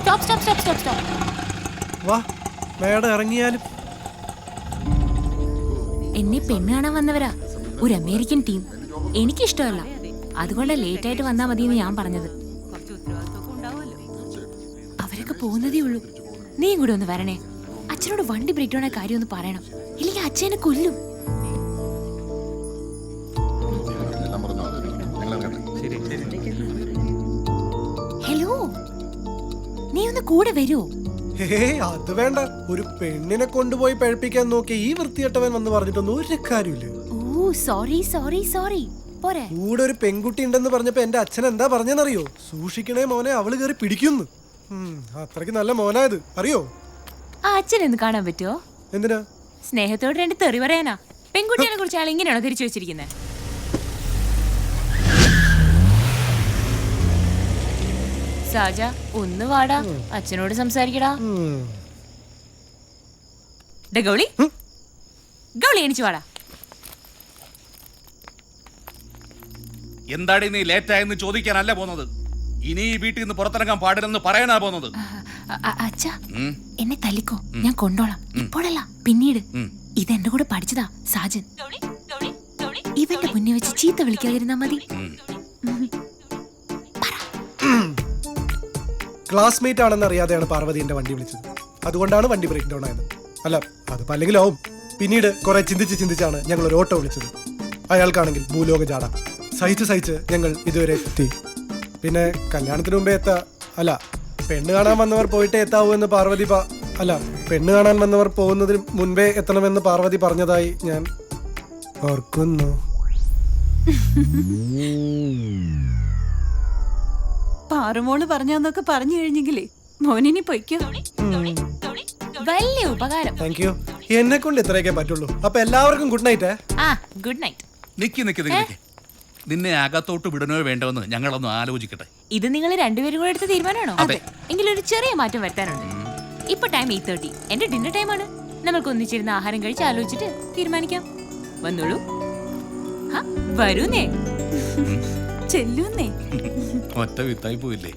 Stop. വാ madam ഇറങ്ങിയാലും. എന്നെ പെണ്ണ് കാണാൻ വന്നവരാ, ഒരു അമേരിക്കൻ ടീം. എനിക്കിഷ്ടമല്ല, അതുകൊണ്ട് ലേറ്റ് ആയിട്ട് വന്നാ മതിയെന്ന് ഞാൻ പറഞ്ഞത്. അവരൊക്കെ പോകുന്നതേ ഉള്ളൂ. നീയും കൂടെ ഒന്ന് വരണേ. അച്ഛനോട് വണ്ടി ബ്രേക്ക് ഡൗൺ ആയ കാര്യം ഒന്ന് പറയണം, ഇല്ലെങ്കിൽ അച്ഛനെ കൊല്ലും. ഹലോ, നീ ഒന്ന് കൂടെ വരുമോ? അത് വേണ്ട. ഒരു പെണ്ണിനെ കൊണ്ടുപോയി പഴിപ്പിക്കാൻ നോക്കി ഈ വൃത്തികെട്ടവൻ വന്ന് പറഞ്ഞിട്ടൊന്നും ഒരു കാര്യമില്ല. ഓ സോറി. പോരെ. കൂടെ ഒരു പെൺകുട്ടി ഉണ്ടെന്ന് പറഞ്ഞപ്പോ എന്റെ അച്ഛൻ എന്താ പറഞ്ഞെന്നറിയോ? സൂക്ഷിക്കണേ മോനെ, അവള് കയറി പിടിക്കുന്നു. അത്രയ്ക്ക് നല്ല മോനായത് അറിയോ? ആ അച്ഛനൊന്ന് കാണാൻ പറ്റുമോ? എന്തിനാ? സ്നേഹത്തോട് രണ്ട് തെറി പറയാനാ. പെൺകുട്ടികളെ കുറിച്ച് ആൾ ഇങ്ങനെയാണോ തിരിച്ചു വെച്ചിരിക്കുന്നത്? സാജ ഒന്ന് വാടാ, അച്ഛനോട് സംസാരിക്കടാ. ഗൗളി എണിച്ചു വാടാ. എന്താടി നീ ലേറ്റ് ആയെന്ന് ചോദിക്കാനല്ല പോന്നത്, ഇനി ഈ വീട്ടിൽ നിന്ന് പുറത്തിറങ്ങാൻ പാടില്ലെന്ന് പറയാനാ പോന്നത്. അച്ഛാ, എന്നെ തല്ലിക്കോ, ഞാൻ കൊണ്ടോളാം. ഇപ്പോഴല്ല, പിന്നീട്. ഇതെന്റെ കൂടെ പഠിച്ചതാ സാജൻ. ഇവന്റെ മുന്നേ വെച്ച് ചീത്ത വിളിക്കാതിരുന്നാ മതി. ക്ലാസ്മേറ്റ് ആണെന്ന് അറിയാതെയാണ് പാർവതി എന്റെ വണ്ടി വിളിച്ചത്. അതുകൊണ്ടാണ് വണ്ടി ബ്രേക്ക് ഡൗൺ ആയത്. അല്ല, അതിപ്പോ അല്ലെങ്കിലാവും. പിന്നീട് കുറെ ചിന്തിച്ചാണ് ഞങ്ങൾ ഒരു ഓട്ടോ വിളിച്ചത്. അയാൾക്കാണെങ്കിൽ ഭൂലോക ജാട. സഹിച്ച് ഞങ്ങൾ ഇതുവരെ എത്തി. പിന്നെ കല്യാണത്തിന് മുമ്പേ പെണ്ണ് കാണാൻ വന്നവർ പോയിട്ടേ എത്താവൂ എന്ന് പാർവതി പെണ്ണ് കാണാൻ വന്നവർ പോകുന്നതിന് മുൻപേ എത്തണമെന്ന് പാർവതി പറഞ്ഞതായി ഞാൻ ഓർക്കുന്നു. പാറുമോള് പറഞ്ഞാന്നൊക്കെ പറഞ്ഞു കഴിഞ്ഞെങ്കിലേ മോനിനി പൊയ്ക്കോ. വലിയ ഉപകാരം. Thank you. എന്നെ കൊണ്ട് ഇത്രയൊക്കെ പറ്റുള്ളൂ. അപ്പൊ എല്ലാവർക്കും ഗുഡ് നൈറ്റ്. Good night. നിക്ക് നിന്നെ അകത്തോട്ട് വിടണോ വേണ്ടോന്ന് ഞങ്ങളൊന്ന് ആലോചിക്കട്ടെ. ഇത് നിങ്ങൾ രണ്ടുപേരും കൂടെ എടുത്ത തീരുമാനമാണോ? അതെ. എങ്കിലൊരു ചെറിയ മാറ്റം വരുത്താനുണ്ട്. ഇപ്പൊ ടൈം 8:30, എന്റെ ഡിന്നർ ടൈമാണ്. നമുക്ക് ഒന്നിച്ചിരുന്ന് ആഹാരം കഴിച്ച് ആലോചിച്ചിട്ട് തീരുമാനിക്കാം. വന്നോളൂ. വരൂന്നേ. ചെല്ലൂന്നേ. ഒറ്റ വിത്തായി പോയില്ലേ?